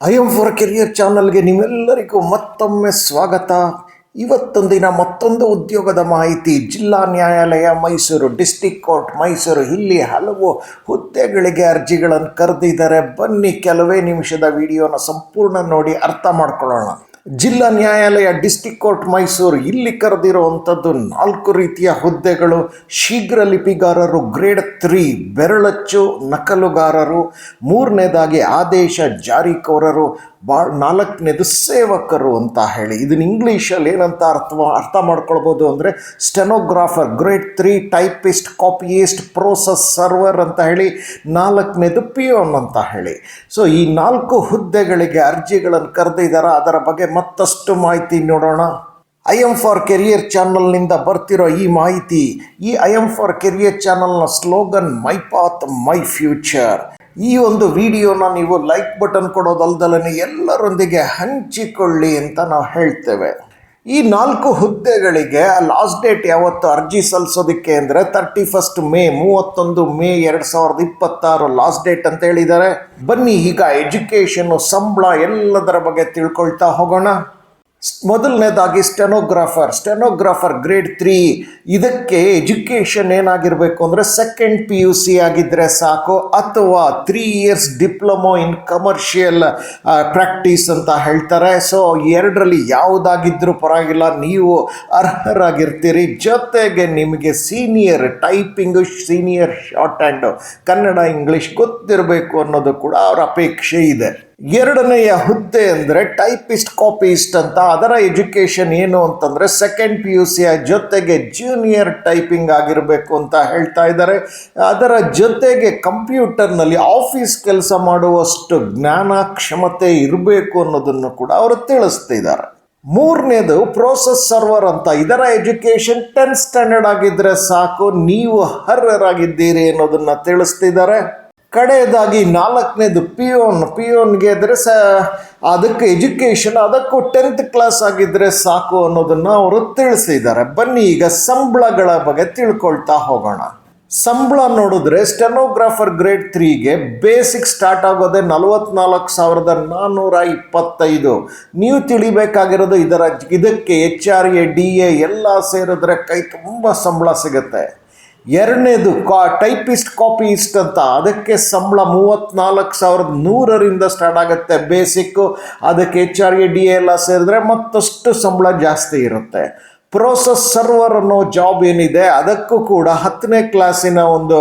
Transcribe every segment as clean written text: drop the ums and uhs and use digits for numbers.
I am for career ಚಾನಲ್ಗೆ ನಿಮ್ಮೆಲ್ಲರಿಗೂ ಮತ್ತೊಮ್ಮೆ ಸ್ವಾಗತ. ಇವತ್ತೊಂದಿನ ಮತ್ತೊಂದು ಉದ್ಯೋಗದ ಮಾಹಿತಿ. ಜಿಲ್ಲಾ ನ್ಯಾಯಾಲಯ ಮೈಸೂರು, ಡಿಸ್ಟಿಕ್ ಕೋರ್ಟ್ ಮೈಸೂರು, ಇಲ್ಲಿ ಹಲವು ಹುದ್ದೆಗಳಿಗೆ ಅರ್ಜಿಗಳನ್ನು ಕರೆದಿದ್ದಾರೆ. ಬನ್ನಿ ಕೆಲವೇ ನಿಮಿಷದ ವಿಡಿಯೋನ ಸಂಪೂರ್ಣ ನೋಡಿ ಅರ್ಥ ಮಾಡ್ಕೊಳ್ಳೋಣ. ಜಿಲ್ಲಾ ನ್ಯಾಯಾಲಯ ಡಿಸ್ಟಿಕ್ ಕೋರ್ಟ್ ಮೈಸೂರು ಇಲ್ಲಿ ಕರೆದಿರುವಂಥದ್ದು 4 ರೀತಿಯ ಹುದ್ದೆಗಳು. ಶೀಘ್ರ ಲಿಪಿಗಾರರು ಗ್ರೇಡ್ 3, ಬೆರಳಚ್ಚು ನಕಲುಗಾರರು, 3ನೇದಾಗಿ ಆದೇಶ ಜಾರಿಕೋರರು, 4ನೇದು ಸೇವಕರು ಅಂತ ಹೇಳಿ. ಇದನ್ನ ಇಂಗ್ಲೀಷಲ್ಲಿ ಏನಂತ ಅರ್ಥ ಮಾಡ್ಕೊಳ್ಬೋದು ಅಂದರೆ stenographer grade 3, typist, copyist, process server ಅಂತ ಹೇಳಿ, 4ನೇದು ಪಿಯೋನ್ ಅಂತ ಹೇಳಿ. ಸೊ ಈ 4 ಹುದ್ದೆಗಳಿಗೆ ಅರ್ಜಿಗಳನ್ನು ಕರೆದಿದ್ದಾರೆ. ಅದರ ಬಗ್ಗೆ ಮತ್ತಷ್ಟು ಮಾಹಿತಿ ನೋಡೋಣ. ಐ ಎಮ್ ಫಾರ್ ಕೆರಿಯರ್ ಚಾನಲ್ನಿಂದ ಬರ್ತಿರೋ ಈ ಮಾಹಿತಿ, ಈ ಐ ಎಮ್ ಫಾರ್ ಕೆರಿಯರ್ ಚಾನಲ್ನ slogan my path my future. ಈ ಒಂದು ವಿಡಿಯೋನ ನೀವು ಲೈಕ್ ಬಟನ್ ಕೊಡೋದಲ್ದಲೇ ಎಲ್ಲರೊಂದಿಗೆ ಹಂಚಿಕೊಳ್ಳಿ ಅಂತ ನಾವು ಹೇಳ್ತೇವೆ. ಈ 4 ಹುದ್ದೆಗಳಿಗೆ ಲಾಸ್ಟ್ ಡೇಟ್ ಯಾವತ್ತು ಅರ್ಜಿ ಸಲ್ಲಿಸೋದಕ್ಕೆ ಅಂದರೆ 31 ಮೇ 31 ಮೇ 2026 ಲಾಸ್ಟ್ ಡೇಟ್ ಅಂತ ಹೇಳಿದ್ದಾರೆ. ಬನ್ನಿ ಈಗ ಎಜುಕೇಷನ್ನು, ಸಂಬಳ ಎಲ್ಲದರ ಬಗ್ಗೆ ತಿಳ್ಕೊಳ್ತಾ ಹೋಗೋಣ. ಮೊದಲನೇದಾಗಿ ಸ್ಟೆನೋಗ್ರಾಫರ್ ಗ್ರೇಡ್ 3. ಇದಕ್ಕೆ ಎಜುಕೇಷನ್ ಏನಾಗಿರಬೇಕು ಅಂದರೆ 2nd PUC ಆಗಿದ್ದರೆ ಸಾಕು, ಅಥವಾ 3 years diploma in commercial practice ಅಂತ ಹೇಳ್ತಾರೆ. ಸೊ ಎರಡರಲ್ಲಿ ಯಾವುದಾಗಿದ್ರೂ ಪರವಾಗಿಲ್ಲ, ನೀವು ಅರ್ಹರಾಗಿರ್ತೀರಿ. ಜೊತೆಗೆ ನಿಮಗೆ senior typing, senior short hand, Kannada English ಗೊತ್ತಿರಬೇಕು ಅನ್ನೋದು ಕೂಡ ಅವರ ಅಪೇಕ್ಷೆ ಇದೆ. ಎರಡನೆಯ ಹುದ್ದೆ ಅಂದರೆ ಟೈಪಿಸ್ಟ್ ಕಾಪಿಯಿಸ್ಟ್ ಅಂತ. ಅದರ ಎಜುಕೇಷನ್ ಏನು ಅಂತಂದರೆ 2nd PUC ಜೊತೆಗೆ ಜೂನಿಯರ್ ಟೈಪಿಂಗ್ ಆಗಿರಬೇಕು ಅಂತ ಹೇಳ್ತಾ ಇದ್ದಾರೆ. ಅದರ ಜೊತೆಗೆ ಕಂಪ್ಯೂಟರ್ನಲ್ಲಿ ಆಫೀಸ್ ಕೆಲಸ ಮಾಡುವಷ್ಟು ಜ್ಞಾನ ಕ್ಷಮತೆ ಇರಬೇಕು ಅನ್ನೋದನ್ನು ಕೂಡ ಅವರು ತಿಳಿಸ್ತಿದ್ದಾರೆ. 3ನೇದು ಪ್ರೋಸೆಸ್ ಸರ್ವರ್ ಅಂತ. ಇದರ ಎಜುಕೇಷನ್ 10th ಸ್ಟ್ಯಾಂಡರ್ಡ್ ಆಗಿದ್ದರೆ ಸಾಕು, ನೀವು ಅರ್ಹರಾಗಿದ್ದೀರಿ ಅನ್ನೋದನ್ನು ತಿಳಿಸ್ತಿದ್ದಾರೆ. ಕಡೆಯದಾಗಿ 4ನೇದು ಪಿಯೋನ್ಗೆ ಇದ್ದರೆ ಅದಕ್ಕೆ ಎಜುಕೇಷನ್, ಅದಕ್ಕೂ 10th ಕ್ಲಾಸ್ ಆಗಿದ್ದರೆ ಸಾಕು ಅನ್ನೋದನ್ನು ಅವರು ತಿಳಿಸಿದ್ದಾರೆ. ಬನ್ನಿ ಈಗ ಸಂಬಳಗಳ ಬಗ್ಗೆ ತಿಳ್ಕೊಳ್ತಾ ಹೋಗೋಣ. ಸಂಬಳ ನೋಡಿದ್ರೆ ಸ್ಟೆನೋಗ್ರಾಫರ್ ಗ್ರೇಡ್ 3ಗೆ ಬೇಸಿಕ್ ಸ್ಟಾರ್ಟ್ ಆಗೋದೇ 44,425. ನೀವು ತಿಳಿಬೇಕಾಗಿರೋದು ಇದಕ್ಕೆ HRA DA ಎಲ್ಲ ಸೇರಿದ್ರೆ ಕೈ ತುಂಬ ಸಂಬಳ ಸಿಗುತ್ತೆ. ಎರಡನೇದು ಟೈಪಿಸ್ಟ್ ಕಾಪಿಯಿಸ್ಟ್ ಅಂತ. ಅದಕ್ಕೆ ಸಂಬಳ 34,100ರಿಂದ ಸ್ಟಾರ್ಟ್ ಆಗುತ್ತೆ ಬೇಸಿಕ್ಕು. ಅದಕ್ಕೆ HRA DA ಎಲ್ಲ ಸೇರಿದ್ರೆ ಮತ್ತಷ್ಟು ಸಂಬಳ ಜಾಸ್ತಿ ಇರುತ್ತೆ. ಪ್ರೋಸೆಸ್ ಸರ್ವರ್ ಅನ್ನೋ ಜಾಬ್ ಏನಿದೆ ಅದಕ್ಕೂ ಕೂಡ 10ನೇ ಕ್ಲಾಸಿನ ಒಂದು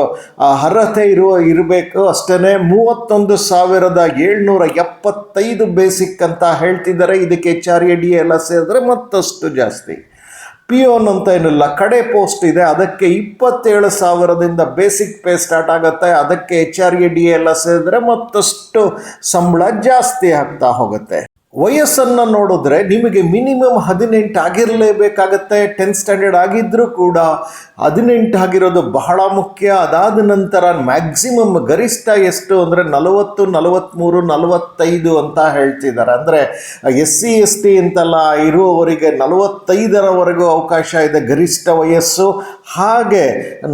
ಅರ್ಹತೆ ಇರಬೇಕು ಅಷ್ಟೇ. 31,775 ಬೇಸಿಕ್ ಅಂತ ಹೇಳ್ತಿದ್ದಾರೆ. ಇದಕ್ಕೆ HRA DA ಎಲ್ಲ ಸೇರಿದ್ರೆ ಮತ್ತಷ್ಟು ಜಾಸ್ತಿ. ಪಿಯೋನ್ ಅಂತ ಏನಿಲ್ಲ, ಕಡೆ ಪೋಸ್ಟ್ ಇದೆ, ಅದಕ್ಕೆ 27,000ದಿಂದ ಬೇಸಿಕ್ ಪೇ ಸ್ಟಾರ್ಟ್ ಆಗುತ್ತೆ. ಅದಕ್ಕೆ HRA DA ಎಲ್ಲ ಸೇರಿದ್ರೆ ಮತ್ತಷ್ಟು ಸಂಬಳ ಜಾಸ್ತಿ ಆಗ್ತಾ ಹೋಗುತ್ತೆ. ವಯಸ್ಸನ್ನು ನೋಡಿದ್ರೆ ನಿಮಗೆ ಮಿನಿಮಮ್ 18 ಆಗಿರಲೇಬೇಕಾಗತ್ತೆ. 10th ಸ್ಟ್ಯಾಂಡರ್ಡ್ ಆಗಿದ್ದರೂ ಕೂಡ 18 ಆಗಿರೋದು ಬಹಳ ಮುಖ್ಯ. ಅದಾದ ನಂತರ ಮ್ಯಾಕ್ಸಿಮಮ್ ಗರಿಷ್ಠ ಎಷ್ಟು ಅಂದರೆ 40, 43, 45 ಅಂತ ಹೇಳ್ತಿದ್ದಾರೆ. ಅಂದರೆ SC ST ಅಂತೆಲ್ಲ ಇರುವವರಿಗೆ 45ರವರೆಗೂ ಅವಕಾಶ ಇದೆ ಗರಿಷ್ಠ ವಯಸ್ಸು. ಹಾಗೆ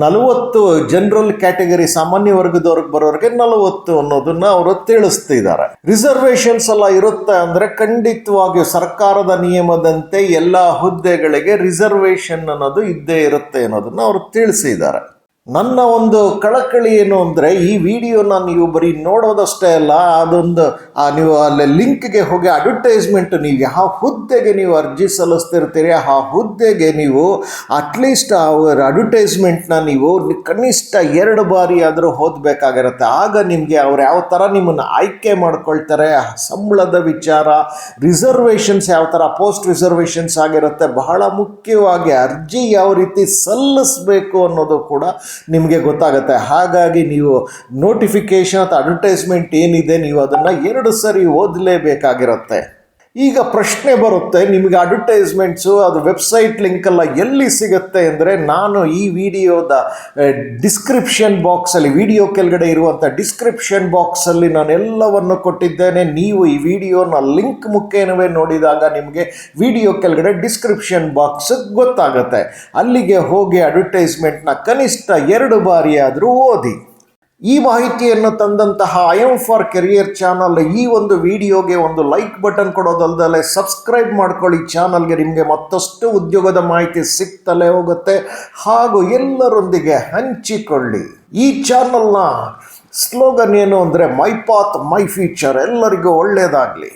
40 ಜನರಲ್ ಕ್ಯಾಟಗರಿ ಸಾಮಾನ್ಯ ವರ್ಗದವ್ರಿಗೆ ಬರೋರಿಗೆ 40 ಅನ್ನೋದನ್ನು ಅವರು ತಿಳಿಸ್ತಿದ್ದಾರೆ. ರಿಸರ್ವೇಷನ್ಸ್ ಎಲ್ಲ ಇರುತ್ತೆ ಅಂದರೆ ಖಂಡಿತವಾಗಿಯೂ ಸರ್ಕಾರದ ನಿಯಮದಂತೆ ಎಲ್ಲ ಹುದ್ದೆಗಳಿಗೆ ರಿಸರ್ವೇಷನ್ ಅನ್ನೋದು ಇದ್ದೇ ಇರುತ್ತೆ ಅನ್ನೋದನ್ನು ಅವರು ತಿಳಿಸಿದ್ದಾರೆ. ನನ್ನ ಒಂದು ಕಳಕಳಿ ಏನು ಅಂದರೆ ಈ ವಿಡಿಯೋನ ನೀವು ಬರೀ ನೋಡೋದಷ್ಟೇ ಅಲ್ಲ, ಅದೊಂದು ನೀವು ಅಲ್ಲಿ ಲಿಂಕ್ಗೆ ಹೋಗಿ ಅಡ್ವರ್ಟೈಸ್ಮೆಂಟ್, ನೀವು ಯಾವ ಹುದ್ದೆಗೆ ನೀವು ಅರ್ಜಿ ಸಲ್ಲಿಸ್ತಿರ್ತೀರಿ ಆ ಹುದ್ದೆಗೆ ನೀವು ಅಟ್ಲೀಸ್ಟ್ ಅವರ ಅಡ್ವರ್ಟೈಸ್ಮೆಂಟ್ನ ನೀವು ಕನಿಷ್ಠ 2 ಬಾರಿ ಆದರೂ ಓದಬೇಕಾಗಿರುತ್ತೆ. ಆಗ ನಿಮಗೆ ಅವ್ರು ಯಾವ ಥರ ನಿಮ್ಮನ್ನು ಆಯ್ಕೆ ಮಾಡ್ಕೊಳ್ತಾರೆ, ಸಂಬಳದ ವಿಚಾರ, ರಿಸರ್ವೇಷನ್ಸ್ ಯಾವ ಥರ ಪೋಸ್ಟ್ ರಿಸರ್ವೇಷನ್ಸ್ ಆಗಿರುತ್ತೆ, ಬಹಳ ಮುಖ್ಯವಾಗಿ ಅರ್ಜಿ ಯಾವ ರೀತಿ ಸಲ್ಲಿಸಬೇಕು ಅನ್ನೋದು ಕೂಡ ನಿಮಗೆ ಗೊತ್ತಾಗುತ್ತೆ. ಹಾಗಾಗಿ ನೀವು ನೋಟಿಫಿಕೇಶನ್ ಅಥವಾ ಅಡ್ವರ್ಟೈಸ್ಮೆಂಟ್ ಏನಿದೆ ನೀವು ಅದನ್ನು 2 ಸರಿ ಓದಲೇಬೇಕಾಗಿರುತ್ತೆ. ಈಗ ಪ್ರಶ್ನೆ ಬರುತ್ತೆ, ನಿಮಗೆ ಅಡ್ವರ್ಟೈಸ್ಮೆಂಟ್ಸು ಅದು ವೆಬ್ಸೈಟ್ ಲಿಂಕೆಲ್ಲ ಎಲ್ಲಿ ಸಿಗುತ್ತೆ ಅಂದರೆ, ನಾನು ಈ ವಿಡಿಯೋದ ಡಿಸ್ಕ್ರಿಪ್ಷನ್ ಬಾಕ್ಸಲ್ಲಿ, ವಿಡಿಯೋ ಕೆಳಗಡೆ ಇರುವಂಥ ಡಿಸ್ಕ್ರಿಪ್ಷನ್ ಬಾಕ್ಸಲ್ಲಿ ನಾನು ಎಲ್ಲವನ್ನು ಕೊಟ್ಟಿದ್ದೇನೆ. ನೀವು ಈ ವಿಡಿಯೋನ ಲಿಂಕ್ ಮುಖೇನವೇ ನೋಡಿದಾಗ ನಿಮಗೆ ವಿಡಿಯೋ ಕೆಳಗಡೆ ಡಿಸ್ಕ್ರಿಪ್ಷನ್ ಬಾಕ್ಸ್ ಗೊತ್ತಾಗುತ್ತೆ. ಅಲ್ಲಿಗೆ ಹೋಗಿ ಅಡ್ವರ್ಟೈಸ್ಮೆಂಟ್ನ ಕನಿಷ್ಠ 2 ಬಾರಿ ಆದರೂ ಓದಿ. ಈ ಮಾಹಿತಿಯನ್ನು ತಂದಂತಹ I am for career channel ಈ ಒಂದು ವಿಡಿಯೋಗೆ ಒಂದು ಲೈಕ್ ಬಟನ್ ಕೊಡೋದಲ್ಲದೆ ಸಬ್ಸ್ಕ್ರೈಬ್ ಮಾಡ್ಕೊಳ್ಳಿ. ಚಾನಲ್ಗೆ ನಿಮಗೆ ಮತ್ತಷ್ಟು ಉದ್ಯೋಗದ ಮಾಹಿತಿ ಸಿಗ್ತಲೇ ಹೋಗುತ್ತೆ. ಹಾಗೂ ಎಲ್ಲರೊಂದಿಗೆ ಹಂಚಿಕೊಳ್ಳಿ. ಈ ಚಾನಲ್ನ ಸ್ಲೋಗನ್ ಏನು ಅಂದರೆ ಮೈ ಪಾತ್ ಮೈ ಫ್ಯೂಚರ್. ಎಲ್ಲರಿಗೂ ಒಳ್ಳೆಯದಾಗಲಿ.